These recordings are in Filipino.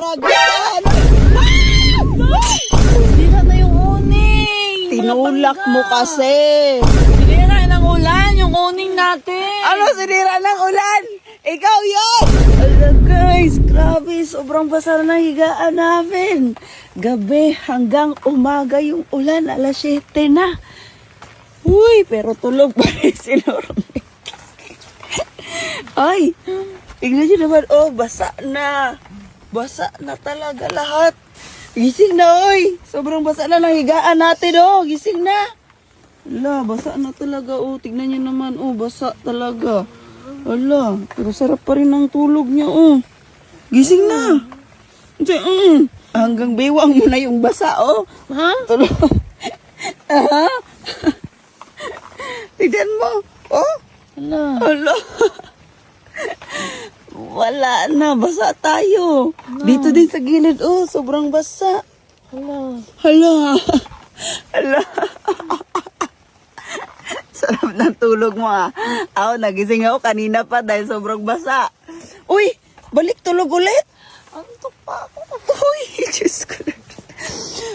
Ragusan! Sira na yung uning. Tinulak mo kasi. Sinira ng ulan yung uning natin. Ano sinira ng ulan? Ikaw yun! Ala guys, grabe. Sobrang basa na higaan namin. Gabi hanggang umaga yung ulan. Alas 7 na. Uy, pero tulog pa rin si Norme. Ay, tignan nyo naman. Oh, basa na. Basa na talaga lahat. Gising na, oy. Sobrang basa na ng higaan natin, oh. Gising na. Ala, basa na talaga, oh. Tignan nyo naman, oh. Basa talaga. Ala, pero sarap pa rin ang tulog niya, oh. Gising na. Hanggang bewang mo na yung basa, oh. Ha? Tulog. Ha? Tignan mo. Oh. Ala. Ala. Wala na, basa tayo. Dito din sa gilid, oh, sobrang basa. Hala. Hala. Hala. Sarap ng tulog mo, ah. Ako, nagising ako kanina pa dahil sobrang basa. Uy, balik tulog ulit. Antok pa ako. Uy, Diyos ko.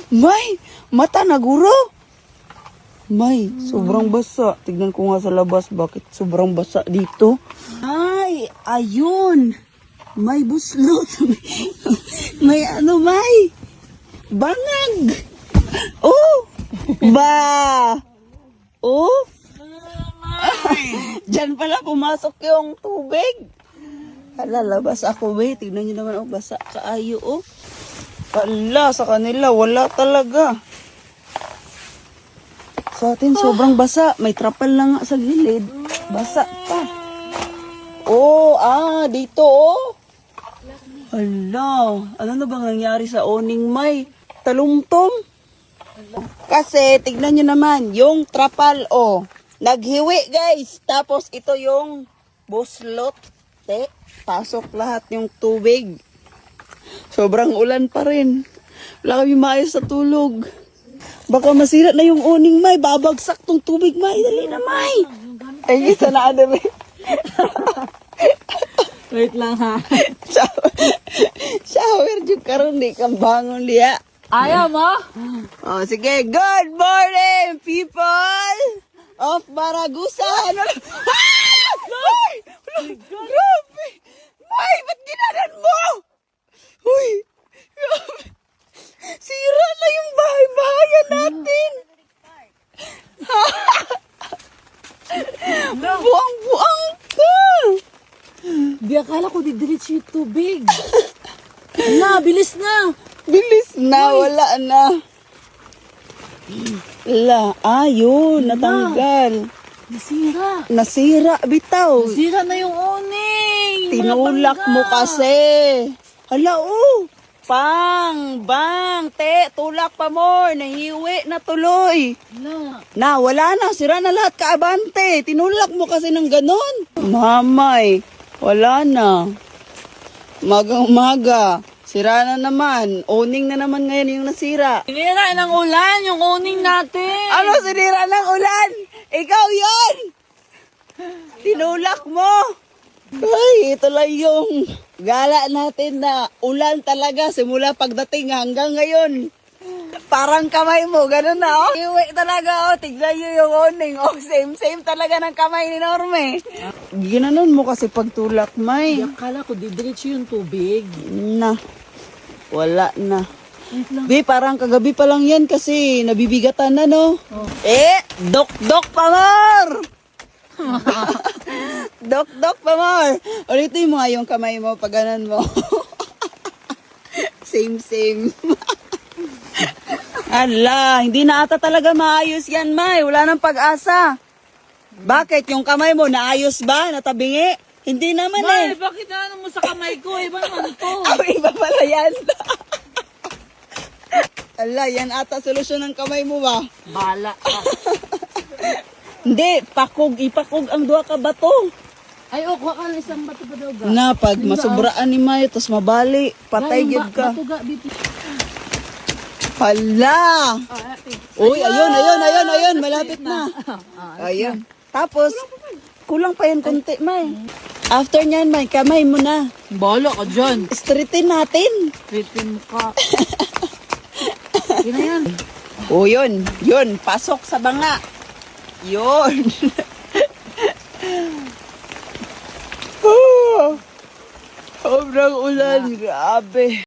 May, mata na guro. May, sobrang basa. Tignan ko nga sa labas, bakit sobrang basa dito? Ay, ayun. May buslot. May ano, may. Bangag. Oh. Ba. Oh. Diyan pala pumasok yung tubig. Lalabas ako, be. Tignan nyo naman, oh, basa kaayo, oh. Wala, sa kanila, wala talaga. Sa atin, sobrang basa. May trapal lang sa gilid. Basa pa. Oh, dito, oh. Hala, ano na bang nangyari sa oning may? Talumtom. Kasi, tignan nyo naman, yung trapal, oh. Naghiwi, guys. Tapos, ito yung buslot. Pasok lahat yung tubig. Sobrang ulan pa rin. Wala kami maayos sa tulog. Baka masira na yung uning, may. Babagsak tong tubig, may. Dali na, may. Ay, isa na ano rin. Wait lang, ha. Shower dyan karon di kang bangon liya. Ayaw mo? Oh, sige. Good morning, people of Baragusan. Ay! Grabe! May, ba't ginanan mo? Uy! Grabe! Sira na yung bahay-bahayan natin. Buang-buang ka. Di akala ko didiretso yung tubig. Na, bilis na. Bilis na, wala na. Wala, ayun, natanggal. Nasira. Nasira, bitaw. Nasira na yung uning. Tinulak mo kasi. Hala, oh. Bang, te, tulak pa more. Nahiwi na tuloy. Na, wala na. Sira na lahat kaabante. Tinulak mo kasi ng ganon. Mamay, wala na. Magang-maga. Sira na naman. Uning na naman ngayon yung nasira. Sinira ng ulan yung uning natin. Ano sinira ng ulan? Ikaw yon. Tinulak mo. Ay, ito lang yung gala natin na ulan talaga simula pagdating hanggang ngayon. Parang kamay mo, gano'n na, oh. Iwi talaga, oh. Tignan nyo yung uning, oh. Same talaga ng kamay ni Norme. Ginanon mo kasi pagtulak, may. Di akala ko didiretso yung tubig. Na. Wala na. Bi, parang kagabi pa lang yan kasi nabibigatan na, no? Oh. Dok pa more! Dok pa more! Ulitin mo nga yung kamay mo pag ganan mo. Same. Ala, hindi na ata talaga maayos yan, May. Wala nang pag-asa. Bakit? Yung kamay mo, naayos ba? Natabingi? Hindi naman May, bakit na mo sa kamay ko? Iba naman to. Iba pala yan. Ala, yan ata solusyon ng kamay mo ba? Bala ka. Hindi, ipakog ang duha ka bato. Ay, kuha ka ng isang bato pa daw ga. Na, pag masubraan ni May, tapos mabali, patay gid ka. Bato ga, bibi. Hala! Uy, ayun, malapit na. Ayun. Tapos, kulang pa yan konti, May. After nyan, may kamay mo na. Bala ka dyan. Streetin natin. Pitin ka. Yun na yan. O yun, pasok sa banga. Yun. Sobrang ulan, grabe.